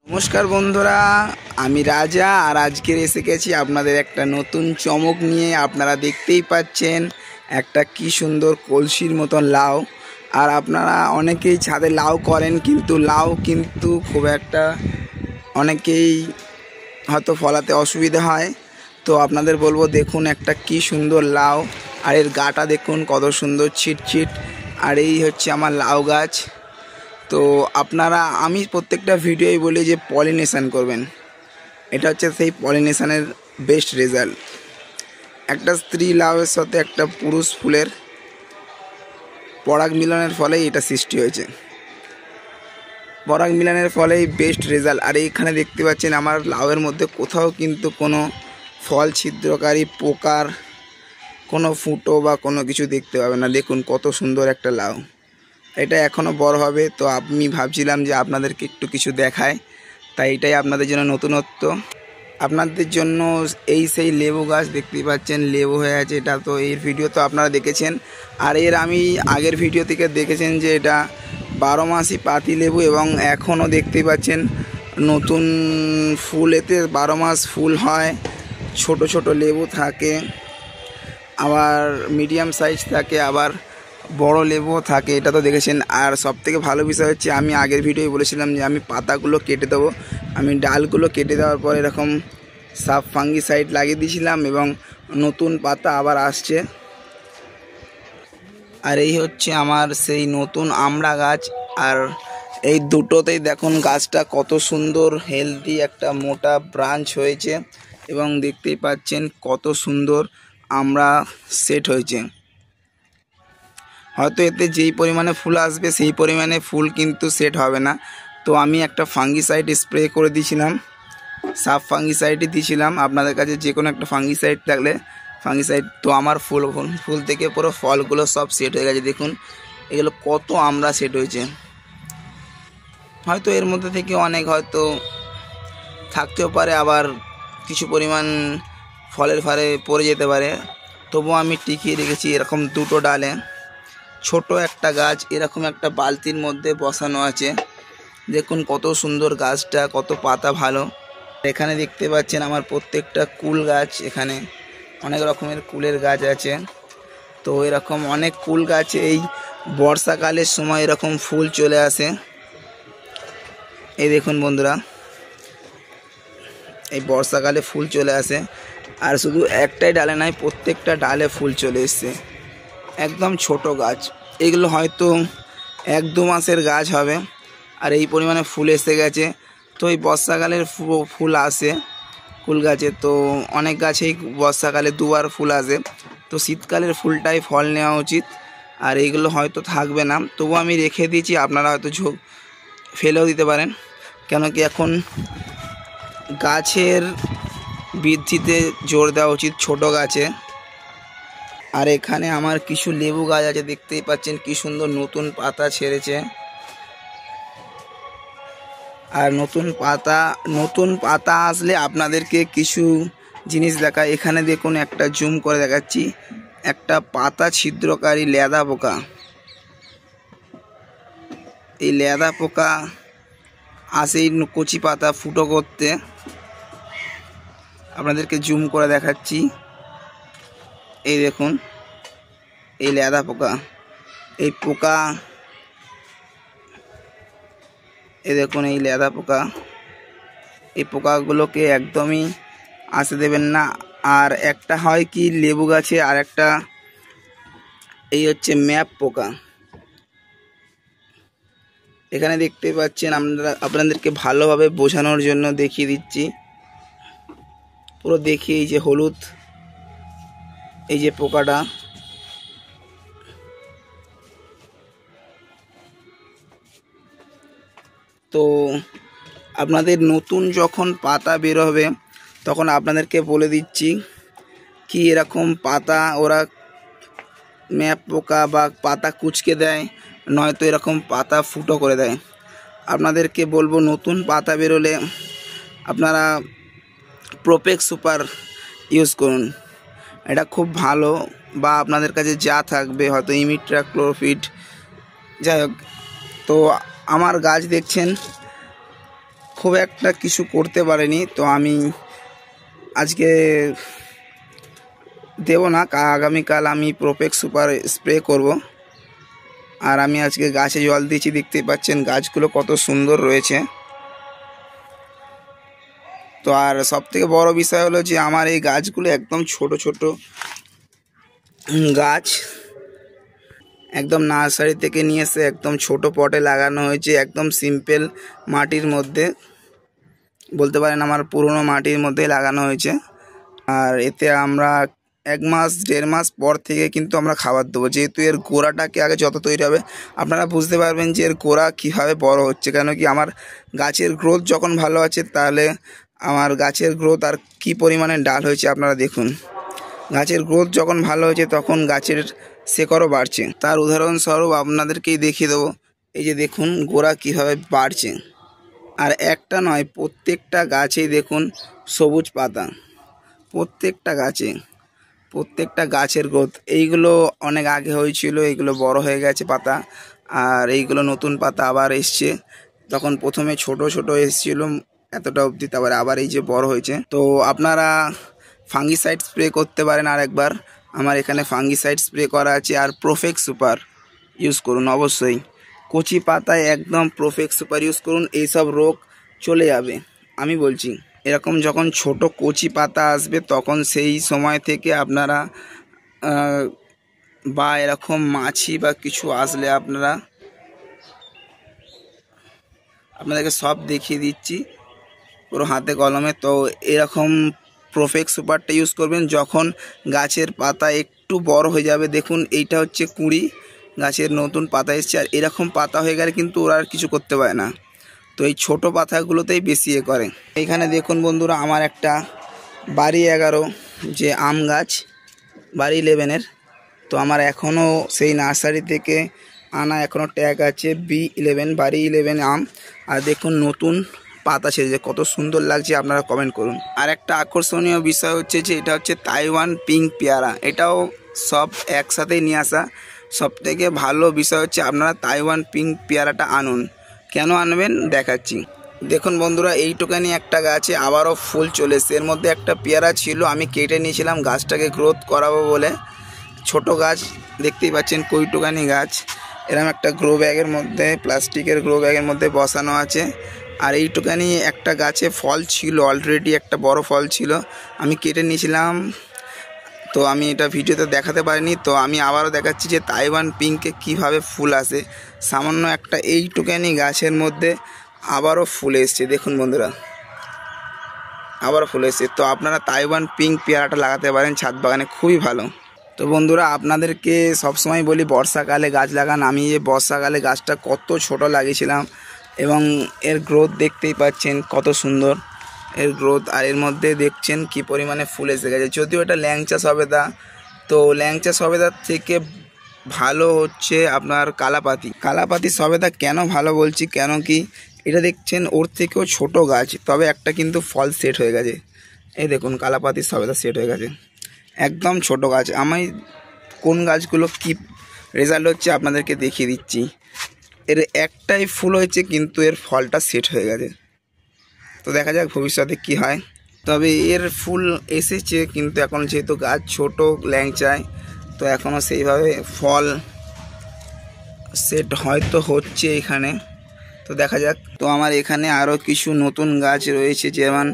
नमस्कार बंधुरा आमी राजा और आज के एसे गेছি আপনাদের একটা নতুন চমক নিয়ে। আপনারা দেখতেই পাচ্ছেন একটা কি সুন্দর কলসির মতো লাউ। আর আপনারা অনেকেই ছাদে লাউ করেন কিন্তু লাউ কিন্তু খুব একটা অনেকেই হয়তো ফলাতে অসুবিধা হয়। তো আপনাদের বলবো দেখুন একটা কি সুন্দর লাউ আর এর গাটা দেখুন কত সুন্দর ছিটছিট। আর এই হচ্ছে আমার লাউ গাছ। তো আপনারা আমি প্রত্যেকটা ভিডিওই বলি যে পলিনেশন করবেন, এটা হচ্ছে সেই পলিনেশনের বেস্ট রেজাল্ট। একটা স্ত্রী লাউয়ের সাথে একটা পুরুষ ফুলের পরাগ মিলনের ফলেই এটা সৃষ্টি হয়েছে। পরাগ মিলনের ফলেই বেস্ট রেজাল্ট। আর এইখানে দেখতে পাচ্ছেন আমার লাউয়ের মধ্যে কোথাও কিন্তু কোনো ফল ছিদ্রকারী পোকার কোনো ফুটো বা কোনো কিছু দেখতে পাবেন না। দেখুন কত সুন্দর একটা লাউ। এটা এখনও বড় হবে। তো আমি ভাবছিলাম যে আপনাদেরকে একটু কিছু দেখায়, তাই এটাই আপনাদের জন্য নতুনত্ব। আপনাদের জন্য এই সেই লেবু গাছ দেখতেই পাচ্ছেন, লেবু হয়ে আছে। এটা তো এর ভিডিও তো আপনারা দেখেছেন। আর এর আমি আগের ভিডিও থেকে দেখেছেন যে এটা 12 মাসই পাতি লেবু এবং এখনও দেখতেই পাচ্ছেন নতুন ফুল। এতে 12 মাস ফুল হয়, ছোট ছোট লেবু থাকে, আবার মিডিয়াম সাইজ থাকে, আবার বড় লেবুও থাকে, এটা তো দেখেছেন। আর সবথেকে ভালো বিষয় হচ্ছে আমি আগের ভিডিওয় বলেছিলাম যে আমি পাতাগুলো কেটে দেবো। আমি ডালগুলো কেটে দেওয়ার পর এরকম সাব ফাঙ্গিসাইড লাগিয়ে দিয়েছিলাম এবং নতুন পাতা আবার আসছে। আর এই হচ্ছে আমার সেই নতুন আমড়া গাছ। আর এই দুটোতেই দেখুন গাছটা কত সুন্দর হেলদি একটা মোটা ব্রাঞ্চ হয়েছে এবং দেখতেই পাচ্ছেন কত সুন্দর আমড়া সেট হয়েছে। হয়তো এতে যেই পরিমাণে ফুল আসবে সেই পরিমাণে ফুল কিন্তু সেট হবে না। তো আমি একটা ফাঙ্গিসাইড স্প্রে করে দিয়েছিলাম, সাব ফাঙ্গিসাইডই দিয়েছিলাম। আপনাদের কাছে যে কোনো একটা ফাঙ্গিসাইড থাকলে ফাঙ্গিসাইড। তো আমার ফুল থেকে পুরো ফলগুলো সব সেট হয়ে গেছে। দেখুন এগুলো কত আমড়া সেট হয়েছে। হয়তো এর মধ্যে থেকে অনেক হয়তো থাকতেও পারে, আবার কিছু পরিমাণ ফলের ফারে পড়ে যেতে পারে। তবুও আমি টিকিয়ে রেখেছি এরকম দুটো ডালে। ছোট একটা গাছ এরকম একটা বালতির মধ্যে বসানো আছে। দেখুন কত সুন্দর গাছটা, কত পাতা ভালো। এখানে দেখতে পাচ্ছেন আমার প্রত্যেকটা কুল গাছ, এখানে অনেক রকমের কুলের গাছ আছে। তো এরকম অনেক কুল গাছে এই বর্ষাকালের সময় এরকম ফুল চলে আসে। এই দেখুন বন্ধুরা, এই বর্ষাকালে ফুল চলে আসে। আর শুধু একটাই ডালে নয়, প্রত্যেকটা ডালে ফুল চলে এসছে। একদম ছোট গাছ, এগুলো হয়তো 1-2 মাসের গাছ হবে আর এই পরিমাণে ফুল এসে গেছে। তো এই বর্ষাকালের ফুল আসে কুল গাছে। তো অনেক গাছেই বর্ষাকালে 2বার ফুল আসে। তো শীতকালের ফুলটাই ফল নেওয়া উচিত। আর এইগুলো হয়তো থাকবে না, তবু আমি রেখে দিয়েছি। আপনারা হয়তো ফেলেও দিতে পারেন, কেন কি এখন গাছের বৃদ্ধিতে জোর দেওয়া উচিত ছোট গাছে। আর এখানে আমার কিছু লেবু গাছ আছে, দেখতেই পাচ্ছেন কি সুন্দর নতুন পাতা ছেড়েছে। আর নতুন পাতা আসলে আপনাদেরকে কিছু জিনিস দেখায়। এখানে দেখুন একটা জুম করে দেখাচ্ছি, একটা পাতা ছিদ্রকারী লেদা পোকা। এই লেদা পোকা আসে এই কচি পাতা ফুটো করতে। আপনাদেরকে জুম করে দেখাচ্ছি, এই দেখুন এই লেদা পোকা। এই পোকা, এই দেখুন এই লেদা পোকা। এই পোকাগুলোকে একদমই আসতে দেবেন না। আর একটা হয় কি লেবু গাছে, আর একটা এই হচ্ছে ম্যাপ পোকা। এখানে দেখতে পাচ্ছেন আপনাদেরকে ভালোভাবে বোঝানোর জন্য দেখিয়ে দিচ্ছি। পুরো দেখি, এই যে হলুদ, এই যে পোকাটা। তো আপনাদের নতুন যখন পাতা বের হবে তখন আপনাদেরকে বলে দিচ্ছি কি এরকম পাতা ওরা ম্যাপ পোকা বা পাতা কুঁচকে দেয়, নয়তো এরকম পাতা ফুটো করে দেয়। আপনাদেরকে বলবো নতুন পাতা বেরোলে আপনারা প্রোপেক্স সুপার ইউজ করুন, এটা খুব ভালো। বা আপনাদের কাছে যা থাকবে হয়তো ইমিট্রাক্লোরপিড, যাই হোক। তো আমার গাছ দেখছেন খুব একটা কিছু করতে পারিনি, তো আমি আজকে দেব না, আগামীকাল আমি প্রোফেক্স সুপার স্প্রে করব। আর আমি আজকে গাছে জল দিয়েছি, দেখতেই পাচ্ছেন গাছগুলো কত সুন্দর রয়েছে। তো আর সবথেকে বড় বিষয় হলো যে আমার এই গাছগুলো একদম ছোট ছোট গাছ, একদম নার্সারি থেকে নিয়ে এসে একদম ছোট পটে লাগানো হয়েছে, একদম সিম্পল মাটির মধ্যে, বলতে পারেন আমার পুরনো মাটির মধ্যে লাগানো হয়েছে। আর এতে আমরা 1 মাস 1.5 মাস পর থেকে কিন্তু আমরা খাবার দেবো, যেহেতু এর গোড়াটাকে আগে যত তৈরি হবে আপনারা বুঝতে পারবেন যে এর গোড়া কীভাবে বড় হচ্ছে। কেন কি আমার গাছের গ্রোথ যখন ভালো আছে, তাহলে আমার গাছের গ্রোথ আর কি পরিমাণে ডাল হয়েছে আপনারা দেখুন। গাছের গ্রোথ যখন ভালো হয়েছে তখন গাছের শেকড়ও বাড়ছে। তার উদাহরণস্বরূপ আপনাদেরকেই দেখিয়ে দেবো, এই যে দেখুন গোড়া কীভাবে বাড়ছে। আর একটা নয়, প্রত্যেকটা গাছেই দেখুন সবুজ পাতা, প্রত্যেকটা গাছের গ্রোথ। এইগুলো অনেক আগে হয়েছিল, এইগুলো বড় হয়ে গেছে পাতা, আর এইগুলো নতুন পাতা আবার এসছে। তখন প্রথমে ছোট ছোট এসেছিল এতটা অবধি, তারপরে আবার এই যে বড় হয়েছে। তো আপনারা ফাঙ্গিসাইড স্প্রে করতে পারেন আরেকবার, আমার এখানে ফাঙ্গিসাইড স্প্রে করা আছে। আর প্রোফেক্স সুপার ইউজ করুন অবশ্যই, কচি পাতায় একদম প্রোফেক্স সুপার ইউজ করুন, এইসব রোগ চলে যাবে আমি বলছি। এরকম যখন ছোট কচি পাতা আসবে তখন সেই সময় থেকে আপনারা বা এরকম মাছি বা কিছু আসলে আপনাদেরকে সব দেখিয়ে দিচ্ছি পুরো হাতে কলমে। তো এরকম প্রোফেক্স সুপারটা ইউজ করবেন যখন গাছের পাতা একটু বড় হয়ে যাবে। দেখুন এইটা হচ্ছে কুঁড়ি, গাছের নতুন পাতা এসছে, আর এরকম পাতা হয়ে গেলে কিন্তু ওরা আর কিছু করতে পারে না। তো এই ছোটো পাতাগুলোতেই বেশি করে। এইখানে দেখুন বন্ধুরা, আমার একটা বাড়ি 11 যে আম গাছ, বাড়ি 11-এর, তো আমার এখনও সেই নার্সারি থেকে আনা এখনও ট্যাগ আছে B11, বাড়ি 11 আম। আর দেখুন নতুন পাতা ছেড়েছে, কত সুন্দর লাগছে আপনারা কমেন্ট করুন। আর একটা আকর্ষণীয় বিষয় হচ্ছে যে এটা হচ্ছে তাইওয়ান পিঙ্ক পেয়ারা, এটাও সব একসাথেই নিয়ে আসা। সবথেকে ভালো বিষয় হচ্ছে আপনারা তাইওয়ান পিঙ্ক পেয়ারাটা আনুন। কেন আনবেন দেখাচ্ছি। দেখুন বন্ধুরা, এইটুকানি একটা গাছে আবারও ফুল চলে এসছে। এর মধ্যে একটা পেয়ারা ছিল, আমি কেটে নিয়েছিলাম গাছটাকে গ্রোথ করাবো বলে। ছোট গাছ দেখতেই পাচ্ছেন, কইটুকানি গাছ, এরকম একটা গ্রো ব্যাগের মধ্যে, প্লাস্টিকের গ্রো ব্যাগের মধ্যে বসানো আছে। আর এইটুকানি একটা গাছে ফল ছিল, অলরেডি একটা বড় ফল ছিল, আমি কেটে নিয়েছিলাম। তো আমি এটা ভিডিওতে দেখাতে পারিনি, তো আমি আবারও দেখাচ্ছি যে তাইওয়ান পিঙ্কে কিভাবে ফুল আসে। সামান্য একটা এইটুকানি গাছের মধ্যে আবারও ফুল এসছে, দেখুন বন্ধুরা, আবারও ফুল এসছে। তো আপনারা তাইওয়ান পিঙ্ক পেয়ারাটা লাগাতে পারেন ছাদ বাগানে, খুবই ভালো। তো বন্ধুরা, আপনাদেরকে সবসময় বলি বর্ষাকালে গাছ লাগান। আমি এই বর্ষাকালে গাছটা কত ছোট লাগিয়েছিলাম, এবং এর গ্রোথ দেখতেই পাচ্ছেন কত সুন্দর এর গ্রোথ। আর এর মধ্যে দেখছেন কি পরিমাণে ফুল এসে গেছে। যদিও এটা ল্যাংচা সবেদা, তো ল্যাংচা সবেদার থেকে ভালো হচ্ছে আপনার কালাপাতি সবেদা। কেন ভালো বলছি, কেন কি এটা দেখছেন ওর থেকেও ছোট গাছ, তবে একটা কিন্তু ফল সেট হয়ে গেছে। এই দেখুন কালাপাতি সবেদা সেট হয়ে গেছে, একদম ছোট গাছ। আমি কোন গাছগুলো কি রেজাল্ট হচ্ছে আপনাদেরকে দেখিয়ে দিচ্ছি। এর একটাই ফুল হয়েছে কিন্তু এর ফলটা সেট হয়ে গেছে। তো দেখা যাক ভবিষ্যতে কি হয়। তবে এর ফুল এসেছে, কিন্তু এখন যেহেতু গাছ ছোট ল্যাংচায়, তো এখনও সেইভাবে ফল সেট হয়তো হচ্ছে এখানে, তো দেখা যাক। তো আমার এখানে আরও কিছু নতুন গাছ রয়েছে, যেমন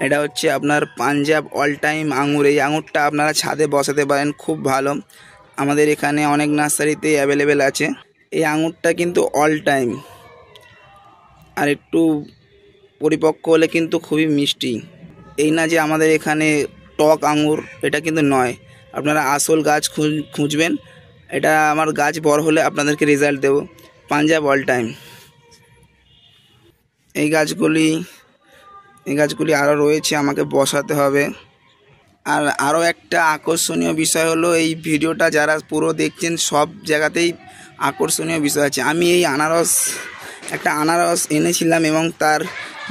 এটা হচ্ছে আপনার পাঞ্জাব অল টাইম আঙুর। এই আঙুরটা আপনারা ছাদে বসাতে পারেন, খুব ভালো। আমাদের এখানে অনেক নার্সারিতেই অ্যাভেলেবেল আছে। এই আঙুরটা কিন্তু অল টাইম, আর একটু পরিপক্ক হলে কিন্তু খুবই মিষ্টি। এই না যে আমাদের এখানে টক আঙুর, এটা কিন্তু নয়। আপনারা আসল গাছ খুঁজবেন। এটা আমার গাছ বড় হলে আপনাদেরকে রেজাল্ট দেব। পাঞ্জাব অল টাইম এই গাছগুলি আরও রয়েছে, আমাকে বসাতে হবে। আর আরও একটা আকর্ষণীয় বিষয় হলো, এই ভিডিওটা যারা পুরো দেখছেন সব জায়গাতেই আকর্ষণীয় বিষয় আছে। আমি এই একটা আনারস এনেছিলাম এবং তার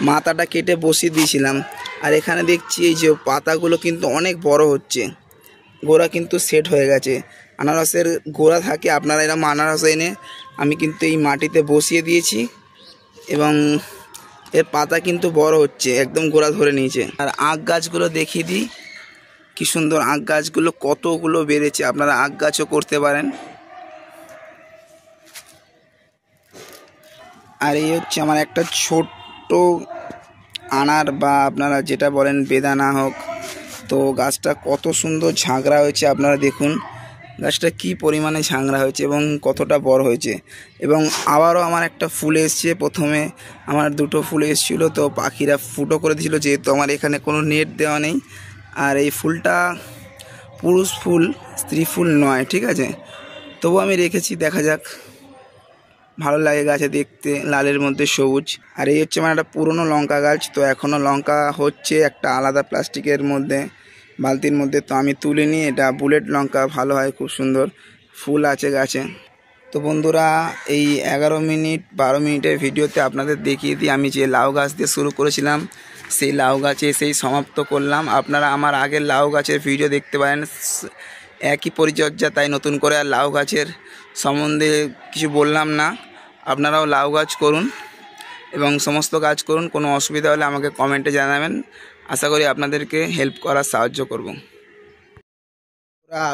মাথাটা কেটে বসিয়ে দিয়েছিলাম। আর এখানে দেখছি এই যে পাতাগুলো কিন্তু অনেক বড় হচ্ছে, গোড়া কিন্তু সেট হয়ে গেছে। আনারসের গোড়া থাকে, আপনারা এরকম আনারস এনে আমি কিন্তু এই মাটিতে বসিয়ে দিয়েছি, এবং এর পাতা কিন্তু বড় হচ্ছে, একদম গোড়া ধরে নিয়েছে। আর আখ গাছগুলো দেখিয়ে দিই, কি সুন্দর আখ গাছগুলো, কতগুলো বেড়েছে। আপনারা আখ গাছও করতে পারেন। আর এই হচ্ছে আমার একটা ছোট্ট আনার বা আপনারা যেটা বলেন বেদানা হোক, তো গাছটা কত সুন্দর ঝাঁকড়া হয়েছে। আপনারা দেখুন গাছটা কি পরিমাণে ঝাঁকড়া হয়েছে এবং কতটা বড় হয়েছে। এবং আবারও আমার একটা ফুল এসছে। প্রথমে আমার দুটো ফুল এসেছিলো, তো পাখিরা ফুটো করে দিয়েছিলো, যেহেতু আমার এখানে কোনো নেট দেওয়া নেই। আর এই ফুলটা পুরুষ ফুল, স্ত্রী ফুল নয়, ঠিক আছে। তবু আমি রেখেছি, দেখা যাক, ভালো লাগে গাছে দেখতে, লালের মধ্যে সবুজ। আর এই হচ্ছে আমার একটা পুরনো লঙ্কা গাছ, তো এখনও লঙ্কা হচ্ছে একটা আলাদা প্লাস্টিকের মধ্যে, বালতির মধ্যে। তো আমি তুলে নিই, এটা বুলেট লঙ্কা, ভালো হয়, খুব সুন্দর ফুল আছে গাছে। তো বন্ধুরা, এই 11-12 মিনিটের ভিডিওতে আপনাদের দেখিয়ে দিই আমি যে লাউ গাছ দিয়ে শুরু করেছিলাম, সেই লাউ গাছে সেই সমাপ্ত করলাম। আপনারা আমার আগের লাউ গাছের ভিডিও দেখতে পারেন, একই পরিচর্যা, তাই নতুন করে আর লাউ গাছের সম্বন্ধে কিছু বললাম না। আপনারাও লাউ গাছ করুন এবং সমস্ত গাছ করুন। কোনো অসুবিধা হলে আমাকে কমেন্টে জানাবেন, আশা করি আপনাদেরকে হেল্প করার সাহায্য করব।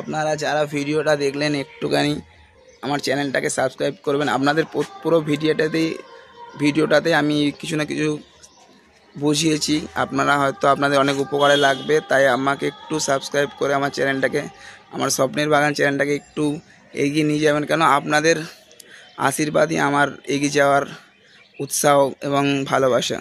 আপনারা যারা ভিডিওটা দেখলেন, একটুখানি আমার চ্যানেলটাকে সাবস্ক্রাইব করবেন। আপনাদের পুরো ভিডিওটাতে আমি কিছু না কিছু বুঝিয়েছি, আপনারা হয়তো আপনাদের অনেক উপকারে লাগবে, তাই আমাকে একটু সাবস্ক্রাইব করে আমার চ্যানেলটাকে, আমার স্বপ্নের বাগান চ্যানেলটাকে একটু এগিয়ে নিয়ে যাবেন। কেন আপনাদের আশীর্বাদই আমার এগিয়ে যাওয়ার উৎসাহ এবং ভালোবাসা।